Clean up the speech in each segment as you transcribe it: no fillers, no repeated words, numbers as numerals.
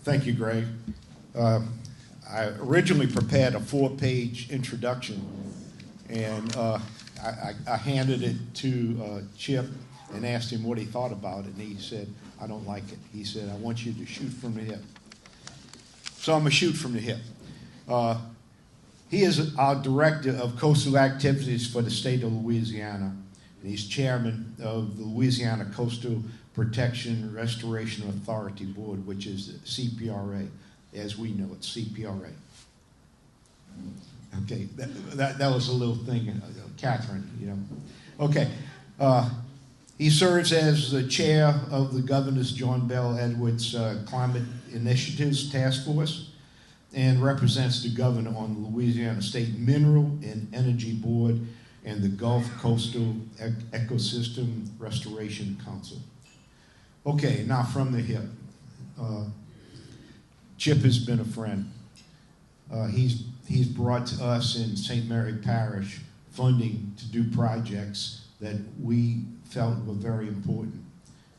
Thank you, Greg. I originally prepared a 4-page introduction, and I handed it to Chip and asked him what he thought about it, and he said, I don't like it. He said, I want you to shoot from the hip. So I'm going to shoot from the hip. He is our Director of Coastal Activities for the state of Louisiana, and he's Chairman of the Louisiana Coastal Protection Restoration Authority Board, which is CPRA. As we know it, CPRA. Okay, that was a little thing, Catherine, you know. Okay, he serves as the chair of the Governor's John Bell Edwards Climate Initiatives Task Force and represents the governor on the Louisiana State Mineral and Energy Board and the Gulf Coastal Ecosystem Restoration Council. Okay, now from the hip. Chip has been a friend. He's brought to us in St. Mary Parish funding to do projects that we felt were very important.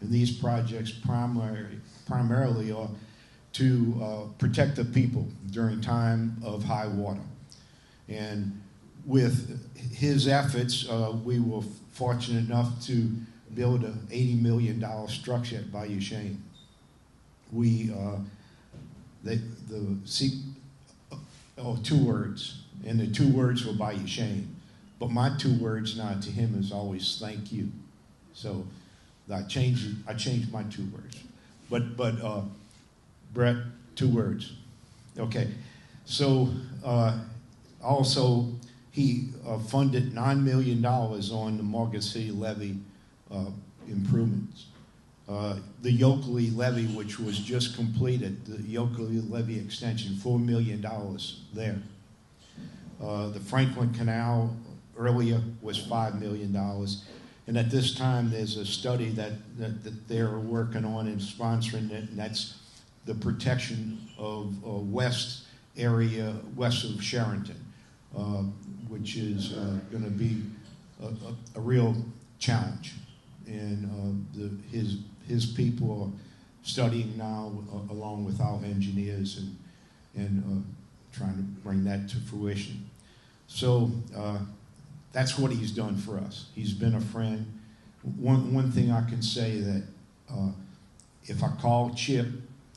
And these projects primarily are to protect the people during time of high water. And with his efforts, we were fortunate enough to build an $80 million structure at Bayou Chene. Two words, and the 2 words were Bayou Chene. But my 2 words now to him is always thank you. So I changed my 2 words. But Brett, 2 words. Okay. So also he funded $9 million on the Morgan City levee improvements. The Yoakley levee, which was just completed, the Yoakley levee extension, $4 million there. The Franklin Canal earlier was $5 million. And at this time, there's a study that they're working on and sponsoring it, and that's the protection of west of Charenton, which is going to be a real challenge. And his people are studying now along with our engineers and trying to bring that to fruition. So that's what he's done for us. He's been a friend. One thing I can say that if I call Chip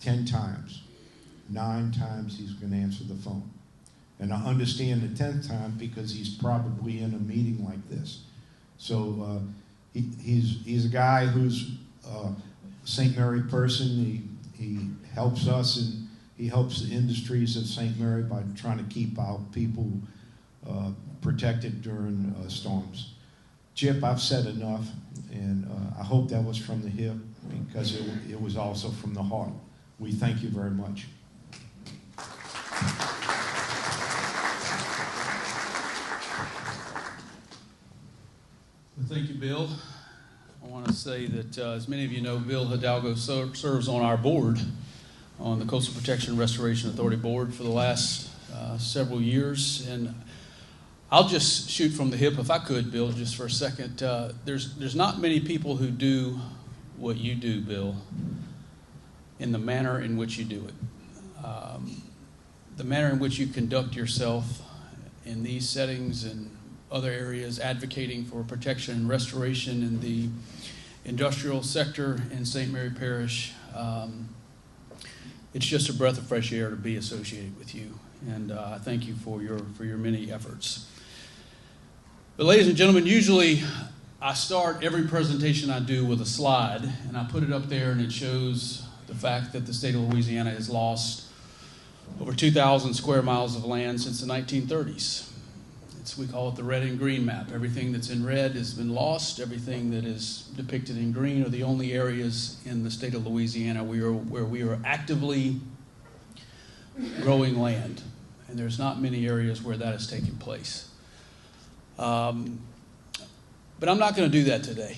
10 times, 9 times he's going to answer the phone. And I understand the 10th time because he's probably in a meeting like this. So he's a guy who's a St. Mary person. He helps us and he helps the industries of St. Mary by trying to keep our people protected during storms. Chip, I've said enough, and I hope that was from the hip because it was also from the heart. We thank you very much. Well, thank you, Bill. I want to say that, as many of you know, Bill Hidalgo serves on our board, on the Coastal Protection Restoration Authority Board for the last several years. And I'll just shoot from the hip, if I could, Bill, just for a second. There's not many people who do what you do, Bill, in the manner in which you do it. The manner in which you conduct yourself in these settings and other areas, advocating for protection and restoration in the industrial sector in St. Mary Parish. It's just a breath of fresh air to be associated with you, and I thank you for your many efforts. But ladies and gentlemen, usually I start every presentation I do with a slide, and I put it up there, and it shows the fact that the state of Louisiana has lost over 2,000 square miles of land since the 1930s. We call it the red and green map. Everything that's in red has been lost. Everything that is depicted in green are the only areas in the state of Louisiana where we are actively growing land. And there's not many areas where that has taken place. But I'm not going to do that today.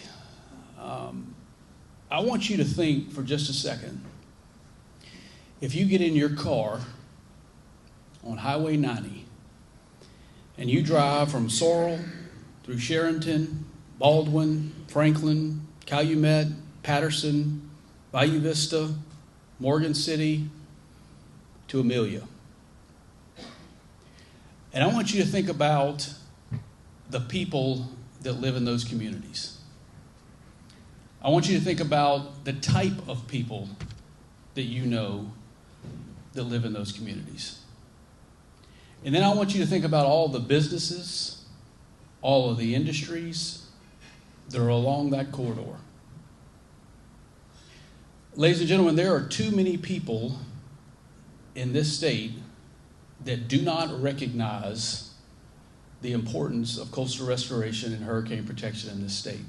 I want you to think for just a second. If you get in your car on Highway 90 and you drive from Sorrel through Charenton, Baldwin, Franklin, Calumet, Patterson, Bayou Vista, Morgan City, to Amelia. And I want you to think about the people that live in those communities. I want you to think about the type of people that you know that live in those communities. And then I want you to think about all the businesses, all of the industries that are along that corridor. Ladies and gentlemen, there are too many people in this state that do not recognize the importance of coastal restoration and hurricane protection in this state.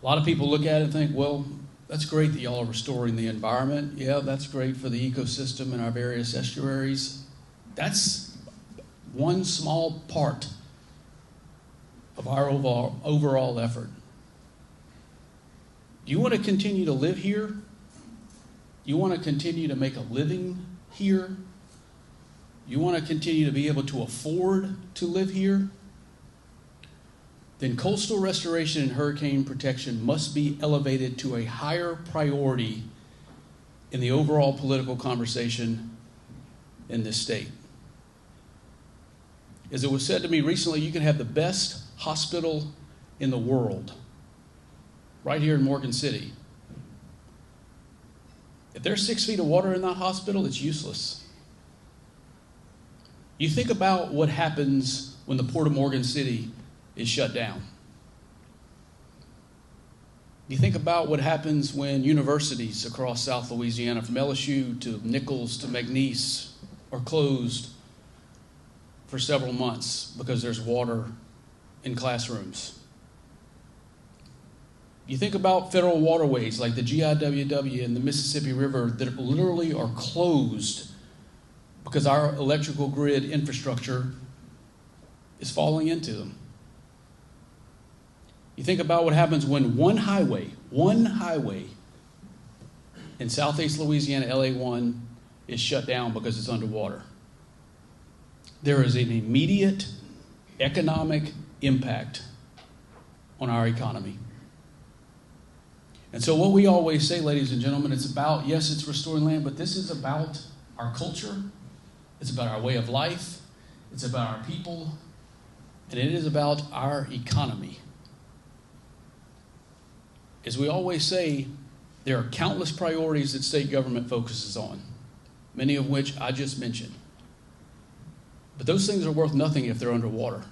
A lot of people look at it and think, well, that's great that y'all are restoring the environment. Yeah, that's great for the ecosystem and our various estuaries. That's one small part of our overall effort. You want to continue to live here? You want to continue to make a living here? You want to continue to be able to afford to live here? Then coastal restoration and hurricane protection must be elevated to a higher priority in the overall political conversation in this state. As it was said to me recently, you can have the best hospital in the world right here in Morgan City. If there's 6 feet of water in that hospital, it's useless. You think about what happens when the Port of Morgan City is shut down. You think about what happens when universities across South Louisiana, from LSU to Nichols to McNeese, are closed for several months because there's water in classrooms. You think about federal waterways like the GIWW and the Mississippi River that literally are closed because our electrical grid infrastructure is falling into them. You think about what happens when one highway in Southeast Louisiana, LA1, is shut down because it's underwater. There is an immediate economic impact on our economy. And so what we always say, ladies and gentlemen, it's about, yes, it's restoring land, but this is about our culture. It's about our way of life. It's about our people. And it is about our economy. As we always say, there are countless priorities that state government focuses on, many of which I just mentioned. But those things are worth nothing if they're underwater.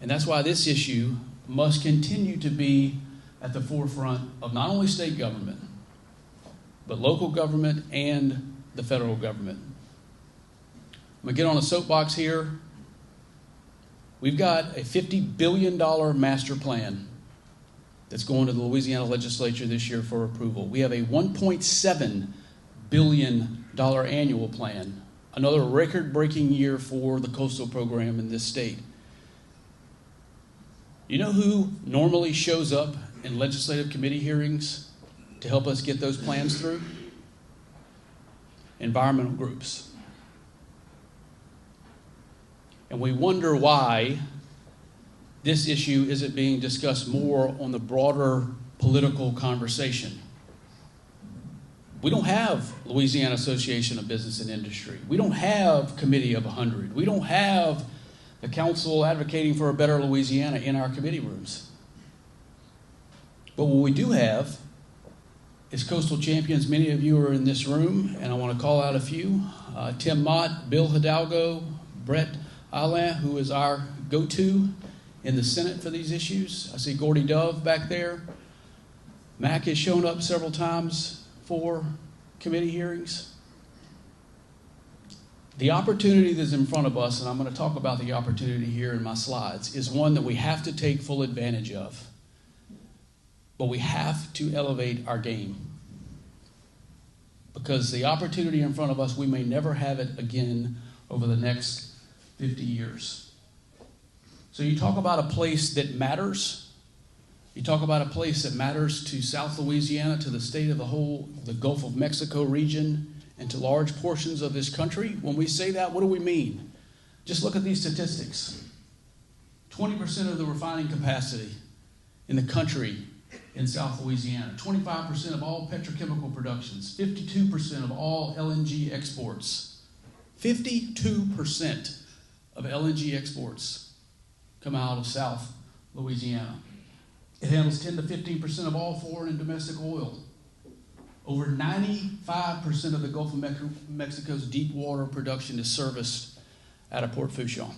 And that's why this issue must continue to be at the forefront of not only state government, but local government and the federal government. I'm going to get on a soapbox here. We've got a $50 billion master plan that's going to the Louisiana legislature this year for approval. We have a $1.7 billion annual plan, another record-breaking year for the coastal program in this state. You know who normally shows up in legislative committee hearings to help us get those plans through? Environmental groups. And we wonder why this issue isn't being discussed more on the broader political conversation. We don't have Louisiana Association of Business and Industry. We don't have Committee of 100. We don't have the Council advocating for a better Louisiana in our committee rooms. But what we do have is coastal champions. Many of you are in this room, and I want to call out a few. Tim Mott, Bill Hidalgo, Brett Alain, who is our go-to in the Senate for these issues. I see Gordy Dove back there. Mac has shown up several times for committee hearings. The opportunity that's in front of us, and I'm going to talk about the opportunity here in my slides, is one that we have to take full advantage of. But we have to elevate our game. Because the opportunity in front of us, we may never have it again over the next 50 years. So you talk about a place that matters. You talk about a place that matters to South Louisiana, to the state of the Gulf of Mexico region, and to large portions of this country. When we say that, what do we mean? Just look at these statistics. 20% of the refining capacity in the country in South Louisiana, 25% of all petrochemical productions, 52% of all LNG exports. 52% of LNG exports come out of South Louisiana. It handles 10 to 15% of all foreign and domestic oil. Over 95% of the Gulf of Mexico's deep water production is serviced out of Port Fourchon.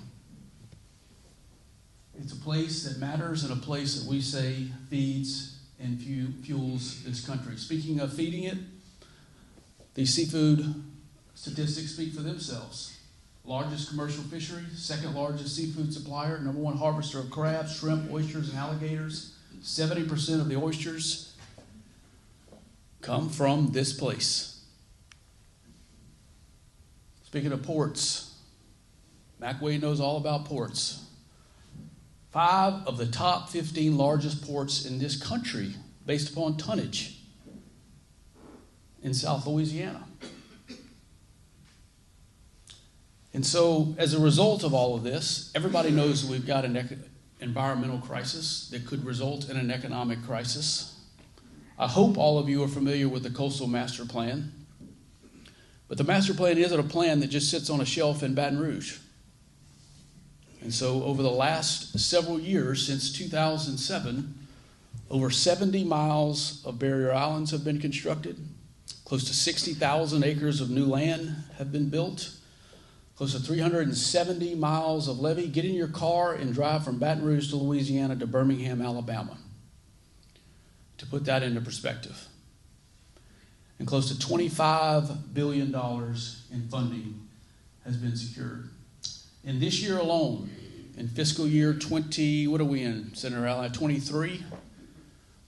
It's a place that matters and a place that we say feeds and fuels this country. Speaking of feeding it, these seafood statistics speak for themselves. Largest commercial fishery, second largest seafood supplier, number one harvester of crabs, shrimp, oysters, and alligators. 70% of the oysters come from this place. Speaking of ports, McWay knows all about ports. 5 of the top 15 largest ports in this country, based upon tonnage, in South Louisiana. And so, as a result of all of this, everybody knows that we've got an environmental crisis that could result in an economic crisis. I hope all of you are familiar with the Coastal Master Plan. But the master plan isn't a plan that just sits on a shelf in Baton Rouge. And so over the last several years, since 2007, over 70 miles of barrier islands have been constructed. Close to 60,000 acres of new land have been built. Close to 370 miles of levee. Get in your car and drive from Baton Rouge to Louisiana to Birmingham, Alabama. To put that into perspective. And close to $25 billion in funding has been secured. In this year alone, in fiscal year 20, what are we in, Senator Allen, 23?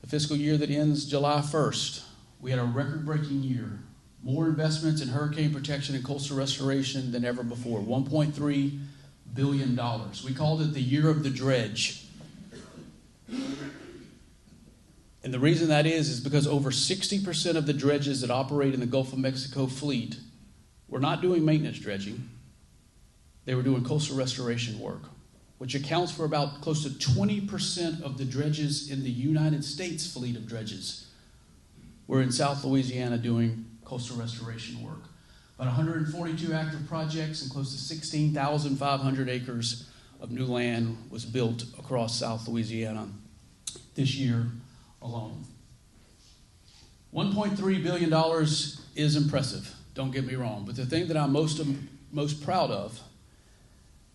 The fiscal year that ends July 1st, we had a record-breaking year. More investments in hurricane protection and coastal restoration than ever before, $1.3 billion. We called it the year of the dredge. And the reason that is because over 60% of the dredges that operate in the Gulf of Mexico fleet were not doing maintenance dredging. They were doing coastal restoration work, which accounts for about close to 20% of the dredges in the United States fleet of dredges. We're in South Louisiana doing coastal restoration work. About 142 active projects and close to 16,500 acres of new land was built across South Louisiana this year alone. $1.3 billion is impressive, don't get me wrong, but the thing that I'm most proud of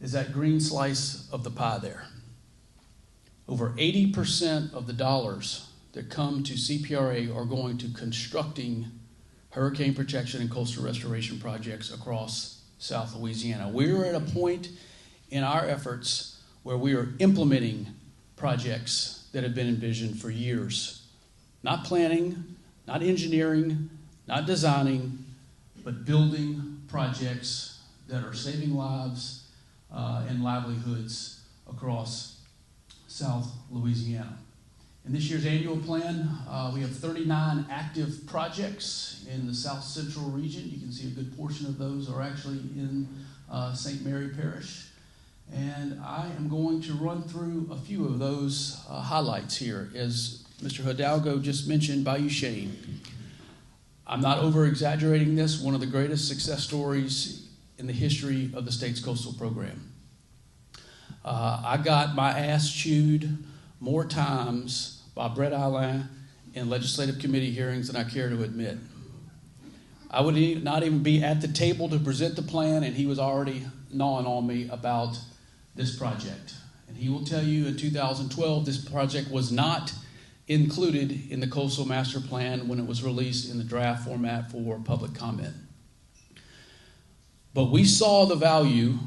is that green slice of the pie there. Over 80% of the dollars that come to CPRA are going to constructing hurricane protection and coastal restoration projects across South Louisiana. We're at a point in our efforts where we are implementing projects that have been envisioned for years. Not planning, not engineering, not designing, but building projects that are saving lives and livelihoods across South Louisiana. In this year's annual plan, we have 39 active projects in the South Central region. You can see a good portion of those are actually in St. Mary Parish. And I am going to run through a few of those highlights here. As Mr. Hidalgo just mentioned, Bayou Chene. I'm not over-exaggerating this, one of the greatest success stories in the history of the state's coastal program. I got my ass chewed more times by Brett Alain in legislative committee hearings than I care to admit. I would not even be at the table to present the plan, and he was already gnawing on me about this project. And he will tell you in 2012, this project was not included in the Coastal Master Plan when it was released in the draft format for public comment. But we saw the value,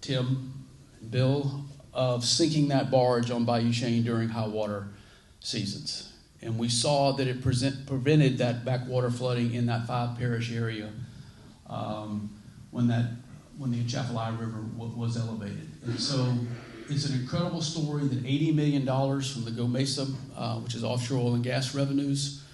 Tim and Bill, of sinking that barge on Bayou Chene during high water seasons. And we saw that it prevented that backwater flooding in that 5-parish area when the Atchafalaya River was elevated. And so it's an incredible story that $80 million from the Go Mesa, which is offshore oil and gas revenues,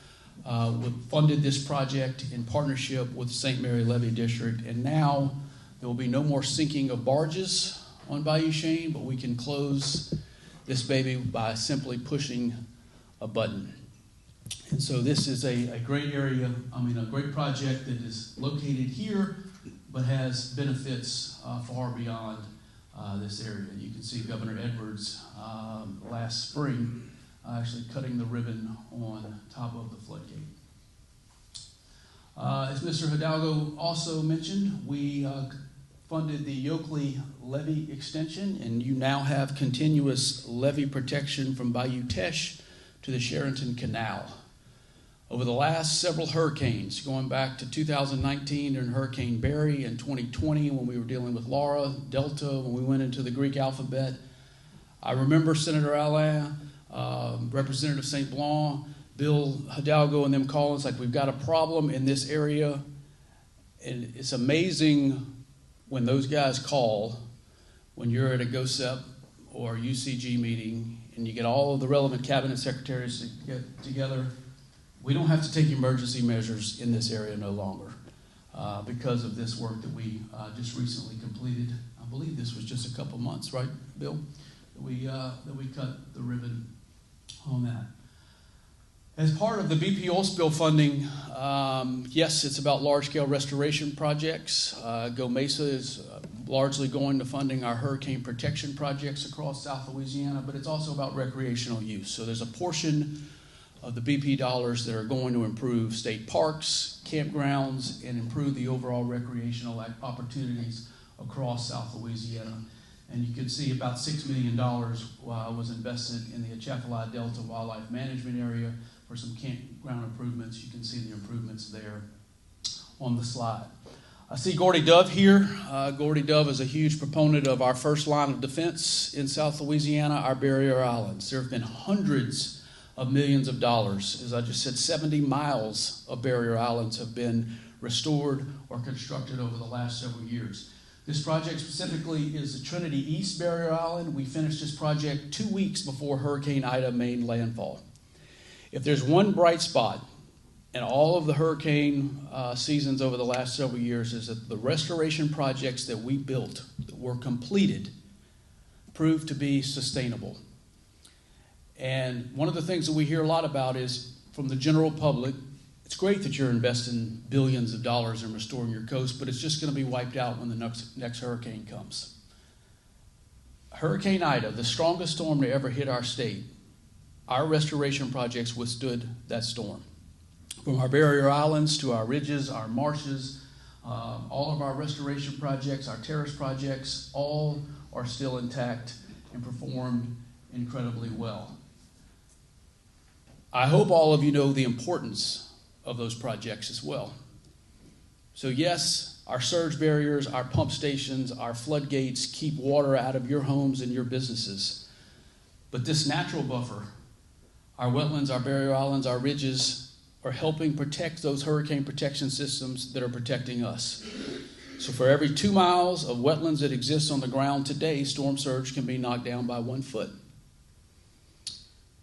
funded this project in partnership with the St. Mary Levee District. And now there will be no more sinking of barges on Bayou Chene, but we can close this baby by simply pushing a button. And so this is a great area, a great project that is located here, but has benefits far beyond this area. You can see Governor Edwards last spring actually cutting the ribbon on top of the floodgate. As Mr. Hidalgo also mentioned, we funded the Yoakley levee extension, and you now have continuous levee protection from Bayou Teche to the Charenton Canal. Over the last several hurricanes, going back to 2019 during Hurricane Barry, and 2020 when we were dealing with Laura, Delta, when we went into the Greek alphabet, I remember Senator Alain, Representative St. Blanc, Bill Hidalgo, and them calling us like, we've got a problem in this area. And it's amazing when those guys call, when you're at a GOSEP or UCG meeting, and you get all of the relevant cabinet secretaries to get together. We don't have to take emergency measures in this area no longer because of this work that we just recently completed. I believe this was just a couple months, right, Bill? That we cut the ribbon on that. As part of the BP oil spill funding, yes, it's about large-scale restoration projects. Go Mesa is largely going to funding our hurricane protection projects across South Louisiana, but it's also about recreational use. So there's a portion of the BP dollars that are going to improve state parks, campgrounds, and improve the overall recreational opportunities across South Louisiana. And you can see about $6 million was invested in the Atchafalaya Delta Wildlife Management Area for some campground improvements. You can see the improvements there on the slide. I see Gordy Dove here. Gordy Dove is a huge proponent of our first line of defense in South Louisiana, our barrier islands. There have been hundreds of millions of dollars. As I just said, 70 miles of barrier islands have been restored or constructed over the last several years. This project specifically is the Trinity East Barrier Island. We finished this project 2 weeks before Hurricane Ida made landfall. If there's one bright spot in all of the hurricane seasons over the last several years, is that the restoration projects that we built, that were completed, proved to be sustainable. And one of the things that we hear a lot about is from the general public, it's great that you're investing billions of dollars in restoring your coast, but it's just going to be wiped out when the next hurricane comes. Hurricane Ida, the strongest storm to ever hit our state, our restoration projects withstood that storm. From our barrier islands to our ridges, our marshes, all of our restoration projects, our terrace projects, all are still intact and performed incredibly well. I hope all of you know the importance of those projects as well. So yes, our surge barriers, our pump stations, our floodgates keep water out of your homes and your businesses. But this natural buffer, our wetlands, our barrier islands, our ridges, are helping protect those hurricane protection systems that are protecting us. So for every 2 miles of wetlands that exist on the ground today, storm surge can be knocked down by 1 foot.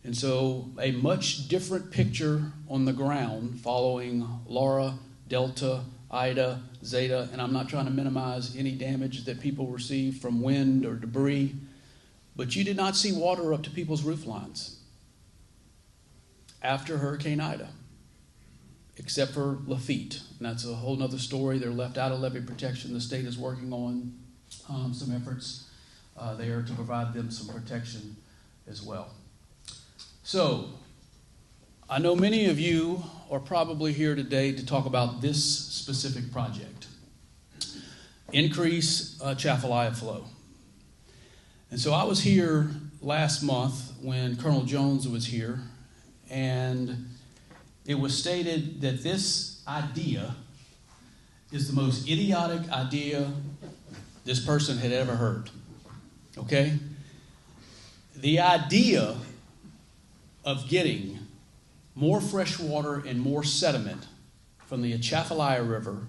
And so a much different picture on the ground following Laura, Delta, Ida, Zeta, and I'm not trying to minimize any damage that people received from wind or debris, but you did not see water up to people's roof lines after Hurricane Ida, except for Lafitte. And that's a whole other story. They're left out of levee protection. The state is working on some efforts there to provide them some protection as well. So, I know many of you are probably here today to talk about this specific project. Increase Atchafalaya flow. And so I was here last month when Colonel Jones was here, and it was stated that this idea is the most idiotic idea this person had ever heard. Okay? The idea of getting more fresh water and more sediment from the Atchafalaya River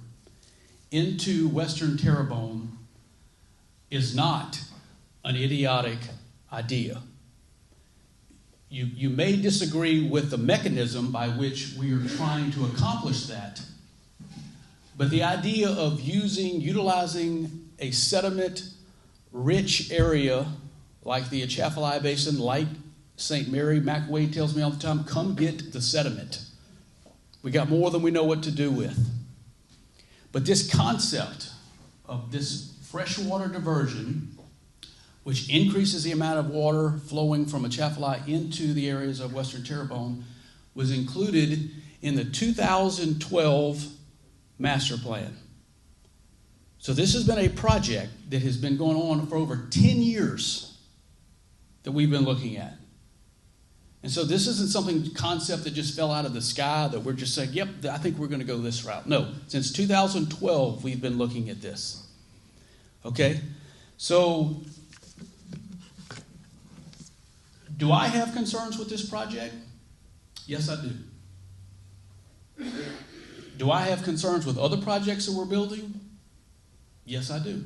into western Terrebonne is not an idiotic idea. You may disagree with the mechanism by which we are trying to accomplish that, but the idea of utilizing a sediment-rich area like the Atchafalaya Basin, like St. Mary, McWade tells me all the time, come get the sediment. We got more than we know what to do with. But this concept of this freshwater diversion, which increases the amount of water flowing from Atchafalaya into the areas of Western Terrebonne, was included in the 2012 master plan. So this has been a project that has been going on for over 10 years that we've been looking at. And so this isn't something concept that just fell out of the sky that we're just saying, yep, I think we're going to go this route. No, since 2012, we've been looking at this. Okay? So, do I have concerns with this project? Yes, I do. Do I have concerns with other projects that we're building? Yes, I do.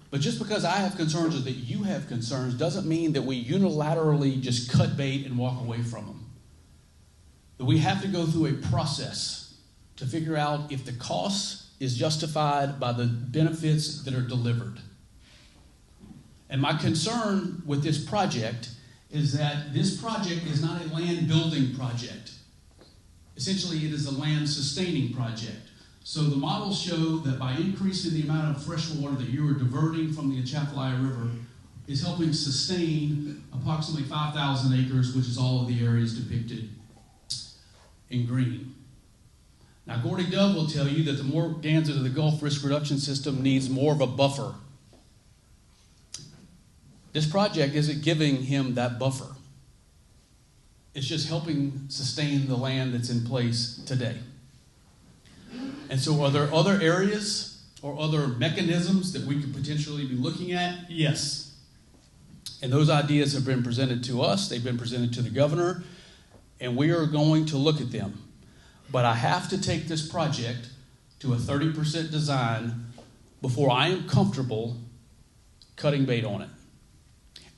But just because I have concerns or that you have concerns doesn't mean that we unilaterally just cut bait and walk away from them. That we have to go through a process to figure out if the cost is justified by the benefits that are delivered. And my concern with this project is that this project is not a land building project. Essentially, it is a land sustaining project. So the models show that by increasing the amount of fresh water that you are diverting from the Atchafalaya River is helping sustain approximately 5,000 acres, which is all of the areas depicted in green. Now, Gordy Dove will tell you that the Morganza to the Gulf Risk Reduction System needs more of a buffer. This project isn't giving him that buffer. It's just helping sustain the land that's in place today. And so are there other areas or other mechanisms that we could potentially be looking at? Yes. And those ideas have been presented to us. They've been presented to the governor. And we are going to look at them. But I have to take this project to a 30% design before I am comfortable cutting bait on it.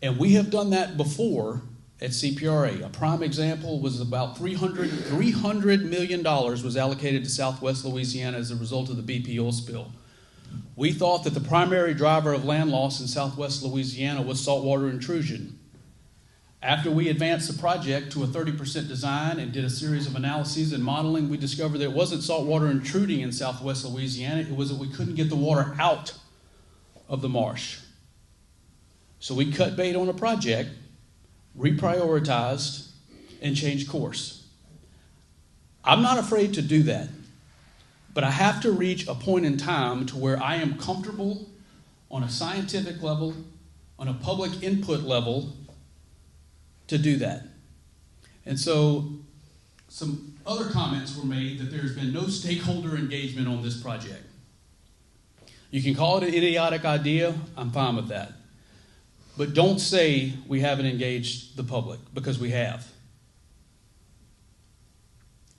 And we have done that before at CPRA. A prime example was about $300 million was allocated to Southwest Louisiana as a result of the BP oil spill. We thought that the primary driver of land loss in Southwest Louisiana was saltwater intrusion. After we advanced the project to a 30% design and did a series of analyses and modeling, we discovered that it wasn't saltwater intruding in Southwest Louisiana, it was that we couldn't get the water out of the marsh. So we cut bait on a project, reprioritized, and changed course. I'm not afraid to do that, but I have to reach a point in time to where I am comfortable on a scientific level, on a public input level, to do that. And so some other comments were made that there's been no stakeholder engagement on this project. You can call it an idiotic idea. I'm fine with that. But don't say we haven't engaged the public, because we have.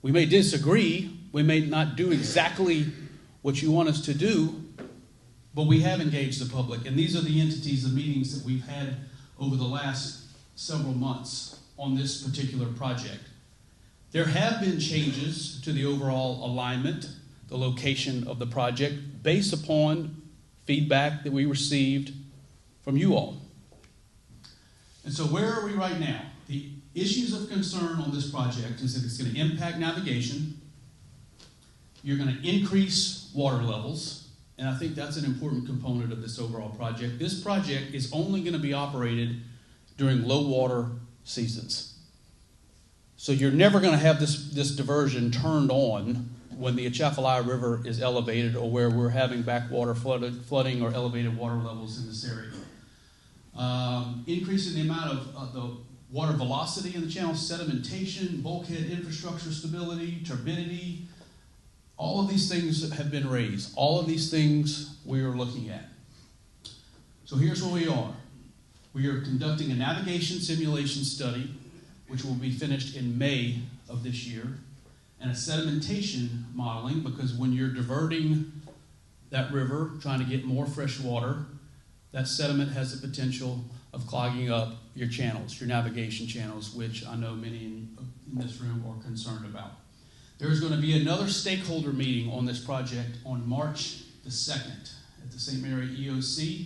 We may disagree. We may not do exactly what you want us to do, but we have engaged the public. And these are the entities, the meetings that we've had over the last several months on this particular project. There have been changes to the overall alignment, the location of the project, based upon feedback that we received from you all. And so where are we right now? The issues of concern on this project is that it's going to impact navigation. You're going to increase water levels, and I think that's an important component of this overall project. This project is only going to be operated during low water seasons. So you're never going to have this diversion turned on when the Atchafalaya River is elevated or where we're having backwater flooding or elevated water levels in this area. Increasing the amount of the water velocity in the channel, sedimentation, bulkhead infrastructure stability, turbidity, all of these things have been raised. All of these things we are looking at. So here's where we are. We are conducting a navigation simulation study, which will be finished in May of this year, and a sedimentation modeling, because when you're diverting that river, trying to get more fresh water, that sediment has the potential of clogging up your channels, your navigation channels, which I know many in this room are concerned about. There's going to be another stakeholder meeting on this project on March the 2nd at the St. Mary EOC.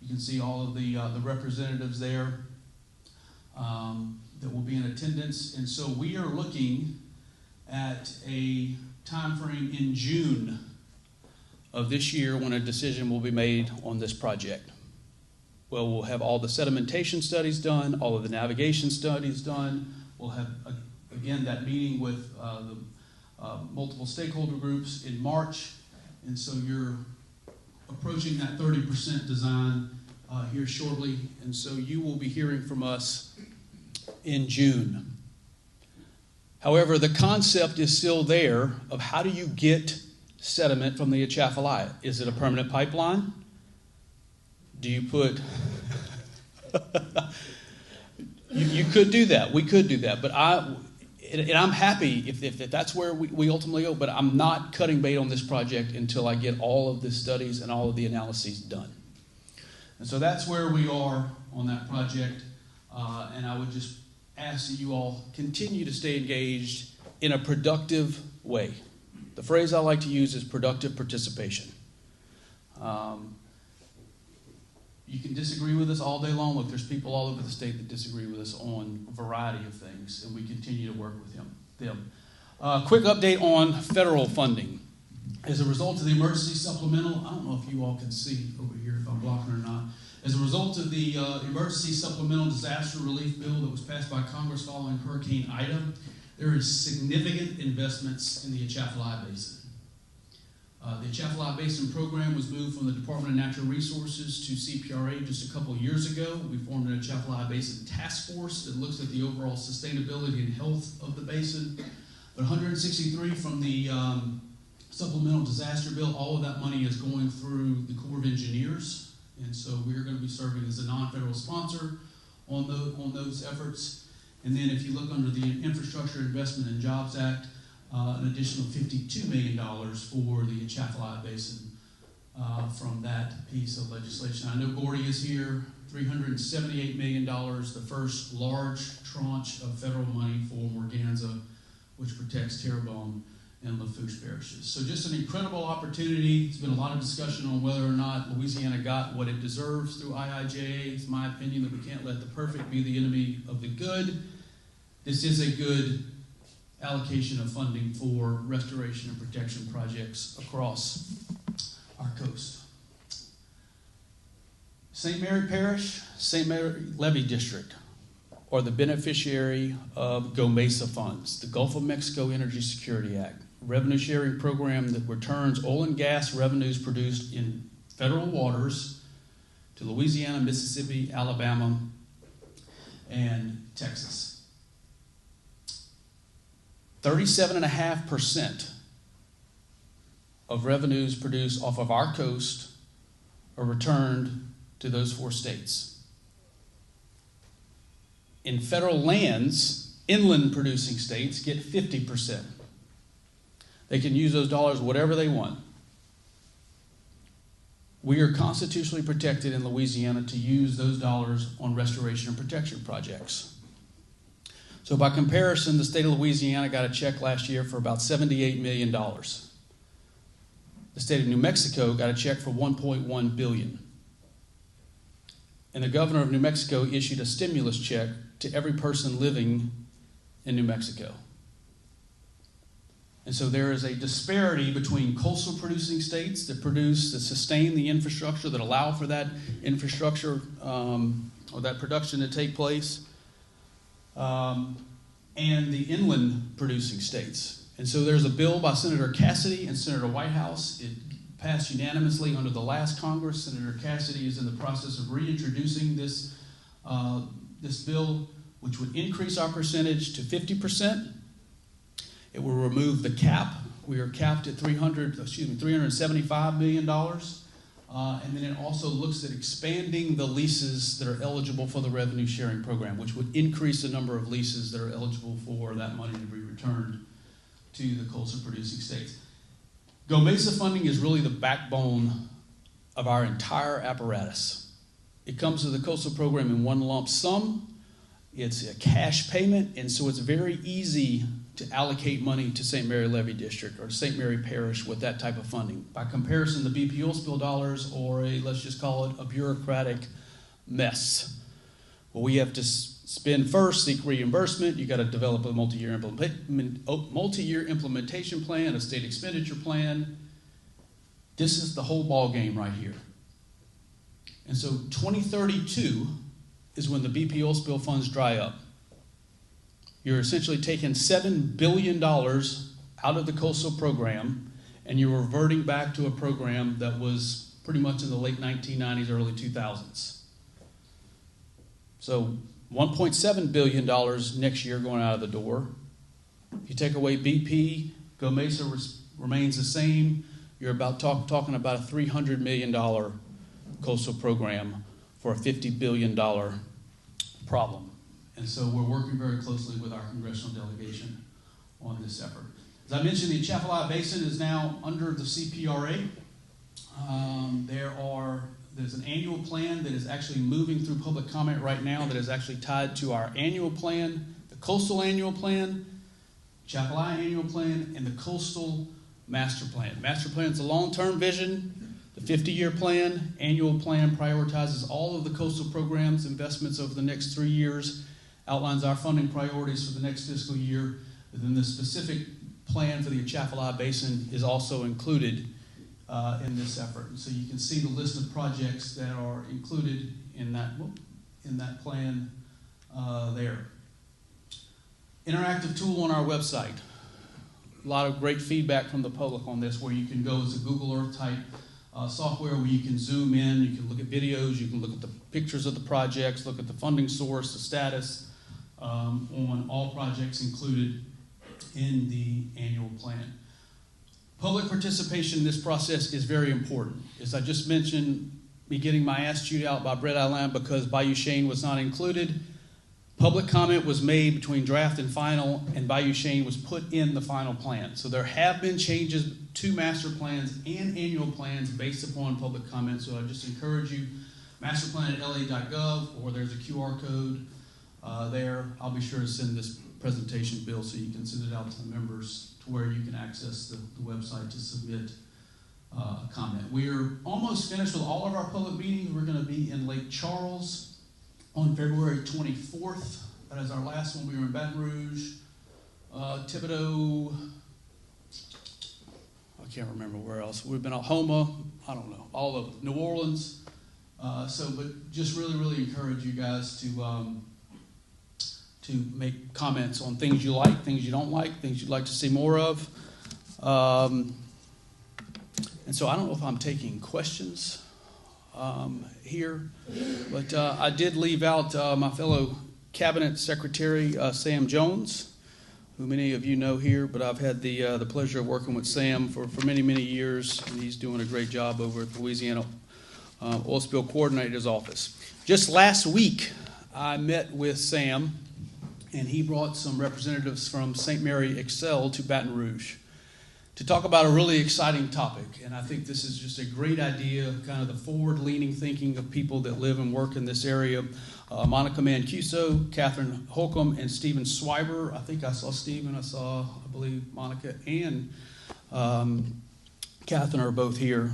You can see all of the representatives there. that will be in attendance. And so we are looking at a time frame in June of this year when a decision will be made on this project. Well, we'll have all the sedimentation studies done, all of the navigation studies done. We'll have, again, that meeting with the multiple stakeholder groups in March. And so you're approaching that 30% design here shortly. And so you will be hearing from us in June. However, the concept is still there of how do you get sediment from the Atchafalaya? Is it a permanent pipeline? Do you put... you could do that. We could do that. But I'm happy if that's where we ultimately go, but I'm not cutting bait on this project until I get all of the studies and all of the analyses done. And so that's where we are on that project. And I would just ask that you all continue to stay engaged in a productive way. The phrase I like to use is productive participation. You can disagree with us all day long. Look, there's people all over the state that disagree with us on a variety of things, and we continue to work with them. Quick update on federal funding. As a result of the emergency supplemental, I don't know if you all can see over here if I'm blocking or not. As a result of the emergency supplemental disaster relief bill that was passed by Congress following Hurricane Ida, there is significant investments in the Atchafalaya Basin. The Atchafalaya Basin program was moved from the Department of Natural Resources to CPRA just a couple of years ago. We formed an Atchafalaya Basin task force that looks at the overall sustainability and health of the basin. But 163 from the supplemental disaster bill, all of that money is going through the Corps of Engineers. And so we're going to be serving as a non-federal sponsor on those efforts. And then if you look under the Infrastructure Investment and Jobs Act, an additional $52 million for the Atchafalaya Basin from that piece of legislation. I know Gordy is here, $378 million, the first large tranche of federal money for Morganza, which protects Terrebonne and Lafourche parishes. So just an incredible opportunity. There's been a lot of discussion on whether or not Louisiana got what it deserves through IIJA. It's my opinion that we can't let the perfect be the enemy of the good. This is a good allocation of funding for restoration and protection projects across our coast. St. Mary Parish, St. Mary Levee District are the beneficiary of GOMESA funds, the Gulf of Mexico Energy Security Act, revenue sharing program that returns oil and gas revenues produced in federal waters to Louisiana, Mississippi, Alabama, and Texas. 37.5% of revenues produced off of our coast are returned to those 4 states. In federal lands, inland producing states get 50%. They can use those dollars whatever they want. We are constitutionally protected in Louisiana to use those dollars on restoration and protection projects. So by comparison, the state of Louisiana got a check last year for about $78 million. The state of New Mexico got a check for $1.1 billion. And the governor of New Mexico issued a stimulus check to every person living in New Mexico. And so there is a disparity between coastal producing states that sustain the infrastructure, that allow for that infrastructure or that production to take place, and the inland producing states. And so there's a bill by Senator Cassidy and Senator Whitehouse. It passed unanimously under the last Congress. Senator Cassidy is in the process of reintroducing this bill, which would increase our percentage to 50%. It will remove the cap. We are capped at $375 million. And then it also looks at expanding the leases that are eligible for the revenue sharing program, which would increase the number of leases that are eligible for that money to be returned to the coastal producing states. GOMESA funding is really the backbone of our entire apparatus. It comes to the coastal program in one lump sum. It's a cash payment, and so it's very easy to allocate money to St. Mary Levee District or St. Mary Parish with that type of funding. By comparison, the BP oil spill dollars or let's just call it a bureaucratic mess. Well, we have to spend first, seek reimbursement. You got to develop a multi-year implementation plan, a state expenditure plan. This is the whole ball game right here. And so 2032 is when the BP oil spill funds dry up. You're essentially taking $7 billion out of the coastal program, and you're reverting back to a program that was pretty much in the late 1990s, early 2000s. So $1.7 billion next year going out of the door. If you take away BP, Go Mesa remains the same. You're about talking about a $300 million coastal program for a $50 billion problem. And so we're working very closely with our congressional delegation on this effort. As I mentioned, the Atchafalaya Basin is now under the CPRA. There's an annual plan that is actually moving through public comment right now that is actually tied to our annual plan, the coastal annual plan, Atchafalaya annual plan, and the coastal master plan. Master plan is a long-term vision. The 50-year plan, annual plan, prioritizes all of the coastal programs, investments over the next 3 years, outlines our funding priorities for the next fiscal year. And then the specific plan for the Atchafalaya Basin is also included in this effort. And so you can see the list of projects that are included in that plan there. Interactive tool on our website. A lot of great feedback from the public on this, where you can go as a Google Earth type software where you can zoom in, you can look at videos, you can look at the pictures of the projects, look at the funding source, the status on all projects included in the annual plan. Public participation in this process is very important. As I just mentioned, me getting my ass chewed out by Brett Island because Bayou Chene was not included. Public comment was made between draft and final, and Bayou Chene was put in the final plan. So there have been changes to master plans and annual plans based upon public comment. So I just encourage you, masterplan@la.gov, or there's a QR code there. I'll be sure to send this presentation, Bill, so you can send it out to the members to where you can access the website to submit a comment. We're almost finished with all of our public meetings. We're going to be in Lake Charles on February 24th. That is our last one. We were in Baton Rouge, Thibodeau, I can't remember where else. We've been at Houma, I don't know, all over, New Orleans. But just really, really encourage you guys to make comments on things you like, things you don't like, things you'd like to see more of. And so I don't know if I'm taking questions here, but I did leave out my fellow Cabinet Secretary, Sam Jones, who many of you know here, but I've had the pleasure of working with Sam for many, many years, and he's doing a great job over at the Louisiana Oil Spill Coordinator's Office. Just last week, I met with Sam, and he brought some representatives from St. Mary Excel to Baton Rouge to talk about a really exciting topic. And I think this is just a great idea, kind of the forward-leaning thinking of people that live and work in this area. Monica Mancuso, Catherine Holcomb, and Stephen Swiber. I think I saw Stephen, I believe Monica and Catherine are both here.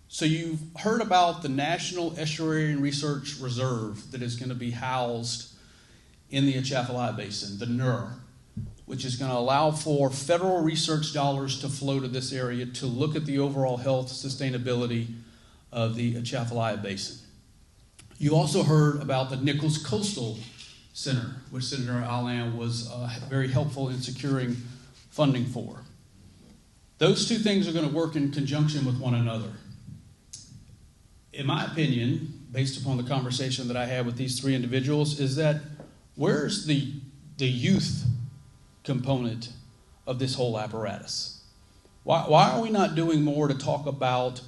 So you've heard about the National Estuary and Research Reserve that is going to be housed in the Atchafalaya Basin, the NER, which is going to allow for federal research dollars to flow to this area to look at the overall health sustainability of the Atchafalaya Basin. You also heard about the Nichols Coastal Center, which Senator Allen was very helpful in securing funding for. Those two things are going to work in conjunction with one another. In my opinion, based upon the conversation that I had with these three individuals, is that where's the youth component of this whole apparatus? Why are we not doing more to talk about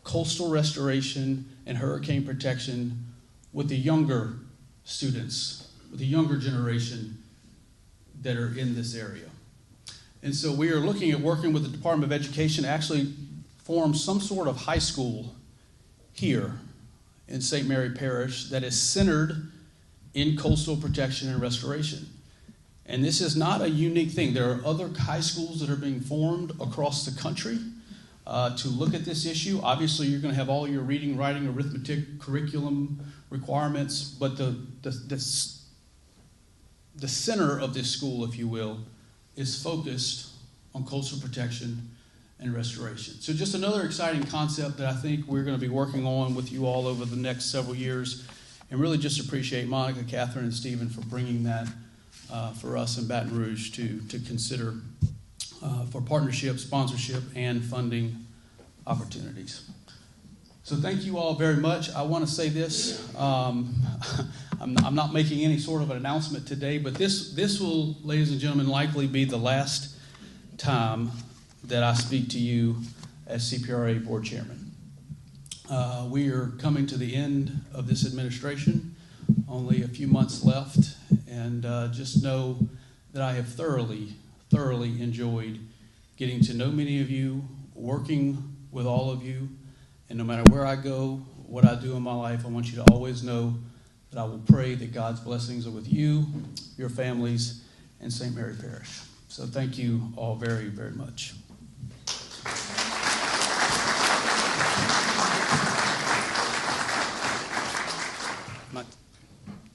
coastal restoration and hurricane protection with the younger students, with the younger generation that are in this area? And so we are looking at working with the Department of Education to actually form some sort of high school here in St. Mary Parish that is centered in coastal protection and restoration. And this is not a unique thing. There are other high schools that are being formed across the country to look at this issue. Obviously, you're going to have all your reading, writing, arithmetic, curriculum requirements, but the the center of this school, if you will, is focused on coastal protection and restoration. So just another exciting concept that I think we're going to be working on with you all over the next several years, and really just appreciate Monica, Catherine, and Stephen for bringing that for us in Baton Rouge to consider for partnership, sponsorship, and funding opportunities. So thank you all very much. I want to say this. I'm not making any sort of an announcement today, but this will, ladies and gentlemen, likely be the last time that I speak to you as CPRA board chairman. We are coming to the end of this administration, only a few months left, and just know that I have thoroughly enjoyed getting to know many of you, working with all of you, and no matter where I go, what I do in my life, I want you to always know that I will pray that God's blessings are with you, your families, and St. Mary Parish. So thank you all very, very much.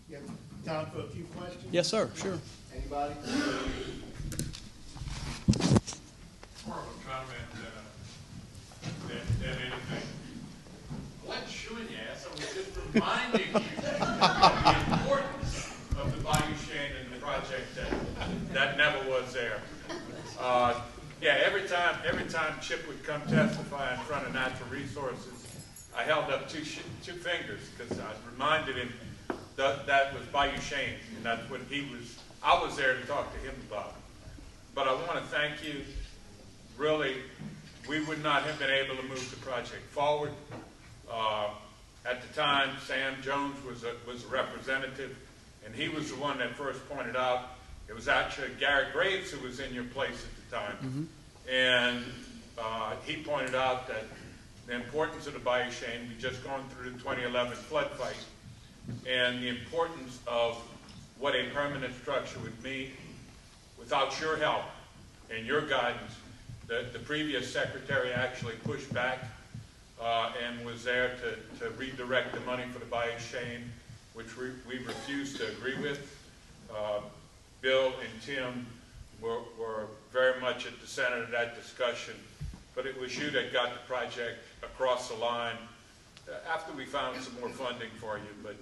You have time for a few questions? Yes, sir. Sure. Anybody? More of a comment than anything. I wasn't shooing your ass. I was just reminding you of the importance of the Bayou Shannon project that never was there. Yeah, every time Chip would come testify in front of Natural Resources, I held up two fingers because I reminded him that was Bayou Shannon, and that's what I was there to talk to him about. But I want to thank you. Really, we would not have been able to move the project forward. At the time, Sam Jones was a representative, and he was the one that first pointed out it was actually Garrett Graves who was in your place at the time. Mm-hmm. And he pointed out that the importance of the Bayou Shannon, we just gone through the 2011 flood fight, and the importance of what a permanent structure would mean without your help and your guidance. The previous secretary actually pushed back and was there to redirect the money for the Bayou Shannon, which we refused to agree with. Bill and Tim were very much at the center of that discussion, but it was you that got the project across the line after we found some more funding for you. But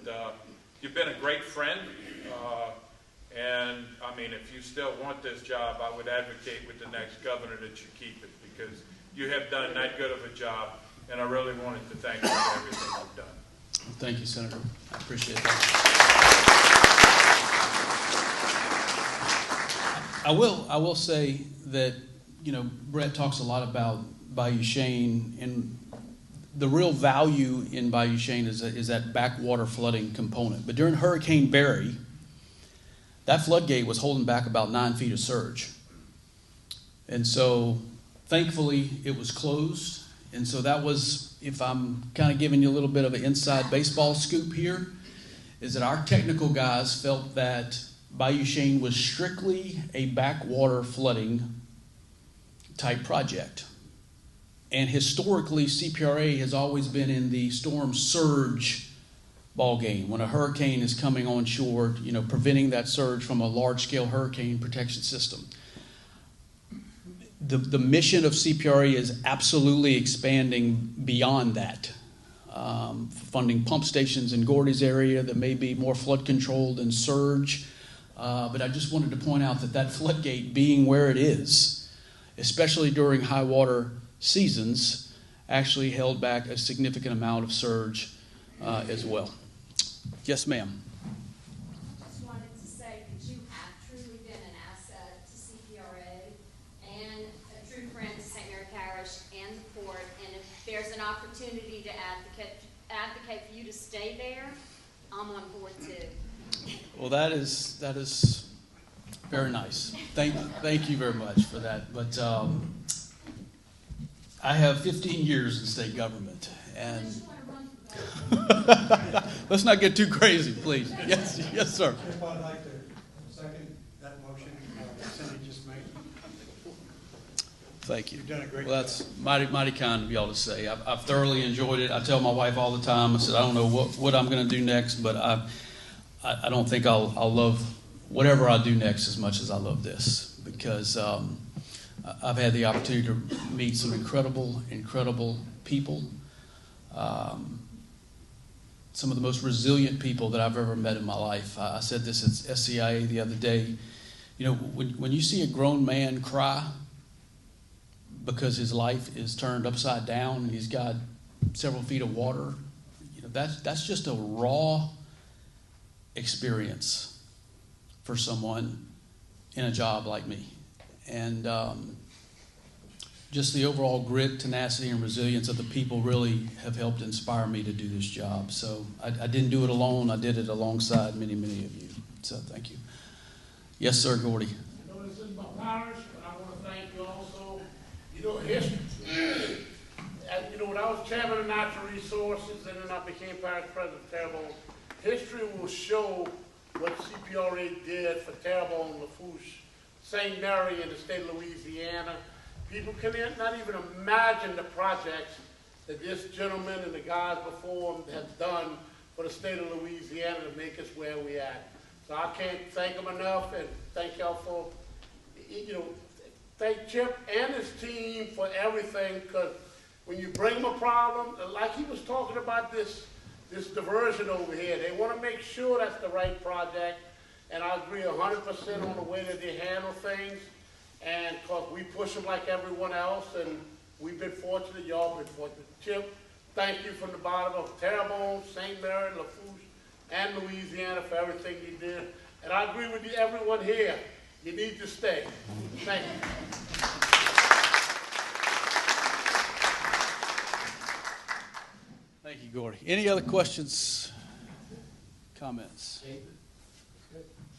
you've been a great friend, and I mean, if you still want this job, I would advocate with the next governor that you keep it, because you have done that good of a job, and I really wanted to thank you for everything you've done. Thank you, Senator. I appreciate that. I will say that, you know, Brett talks a lot about Bayou Shannon, and the real value in Bayou Shannon is that backwater flooding component. But during Hurricane Barry, that floodgate was holding back about 9 feet of surge. And so, thankfully, it was closed. And so that was, if I'm kind of giving you a little bit of an inside baseball scoop here, is that our technical guys felt that Bayou Shannon was strictly a backwater flooding type project. And historically, CPRA has always been in the storm surge ball game. When a hurricane is coming on shore, you know, preventing that surge from a large-scale hurricane protection system. The mission of CPRA is absolutely expanding beyond that. Funding pump stations in Gordy's area that may be more flood controlled than surge. But I just wanted to point out that floodgate being where it is, especially during high water seasons, actually held back a significant amount of surge as well. Yes, ma'am. Just wanted to say that you have truly been an asset to CPRA and a true friend to St. Mary Parish and the port. And if there's an opportunity to advocate for you to stay there, I'm on board too. Well, that is very nice. Thank you very much for that. But I have 15 years in state government, and let's not get too crazy, please. Yes, sir. If I'd like to second that motion Cindy just made. Thank you. You've done a great Well, that's mighty kind of y'all to say. I've thoroughly enjoyed it. I tell my wife all the time. I said I don't know what I'm going to do next, but I don't think I'll love whatever I do next as much as I love this, because I've had the opportunity to meet some incredible people, some of the most resilient people that I've ever met in my life. I said this at SCIA the other day. You know, when you see a grown man cry because his life is turned upside down and he's got several feet of water, you know, that's just a raw experience for someone in a job like me. And just the overall grit, tenacity, and resilience of the people really have helped inspire me to do this job. So I didn't do it alone. I did it alongside many of you. So thank you. Yes, sir, Gordy. I know this is my parish, but I want to thank you also. You know, history. You know, when I was chairman of natural resources and then I became parish president of Terrebonne, history will show what CPRA did for Terrebonne, Lafourche, St. Mary, in the state of Louisiana. People cannot even imagine the projects that this gentleman and the guys before him have done for the state of Louisiana to make us where we at. So I can't thank them enough, and thank y'all for, you know, thank Chip and his team for everything, because when you bring them a problem, like he was talking about this diversion over here, they want to make sure that's the right project, and I agree 100% on the way that they handle things, and because we push them like everyone else, and we've been fortunate, y'all been fortunate. Chip, thank you from the bottom of Terrebonne, St. Mary, Lafourche, and Louisiana for everything you did. And I agree with you, everyone here, you need to stay. Thank you. Thank you, Gordy. Any other questions, comments?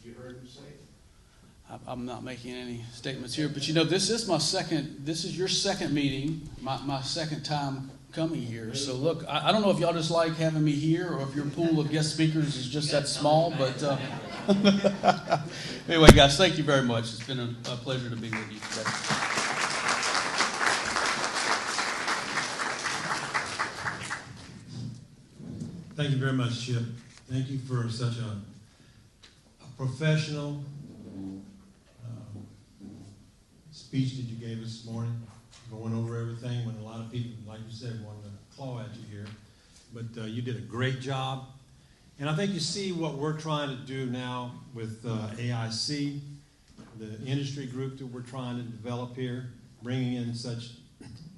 You heard him say it. I'm not making any statements here, but you know, this is your second meeting, my second time coming here. So look, I don't know if y'all just like having me here or if your pool of guest speakers is just that small, but anyway, guys, thank you very much. It's been a pleasure to be with you today. Thank you very much, Chip. Thank you for such a professional speech that you gave us this morning, going over everything when a lot of people, like you said, wanted to claw at you here. But you did a great job. And I think you see what we're trying to do now with AIC, the industry group that we're trying to develop here, bringing in such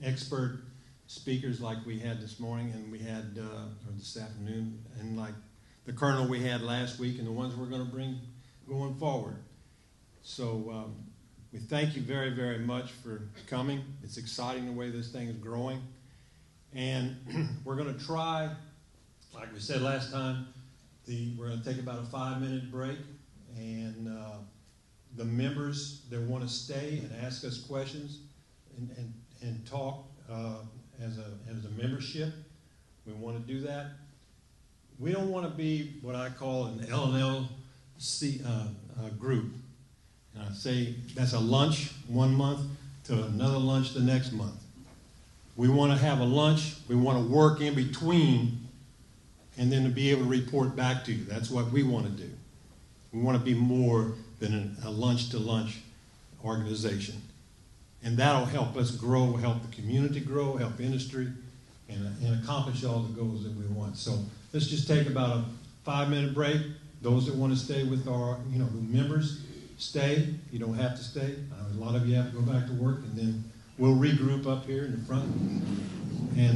expert speakers like we had this morning and we had or this afternoon, and like the colonel we had last week and the ones we're going to bring going forward. So we thank you very much for coming. It's exciting the way this thing is growing. And we're going to try, like we said last time, we're going to take about a 5-minute break. And the members that want to stay and ask us questions and talk as a membership, we want to do that. We don't want to be what I call an L&L group. And I say that's a lunch 1 month to another lunch the next month. We want to have a lunch. We want to work in between and then to be able to report back to you. That's what we want to do. We want to be more than a lunch-to-lunch organization. And that'll help us grow, help the community grow, help industry, and accomplish all the goals that we want. So let's just take about a 5-minute break. Those that want to stay with our, members, stay. You don't have to stay. A lot of you have to go back to work, and then we'll regroup up here in the front.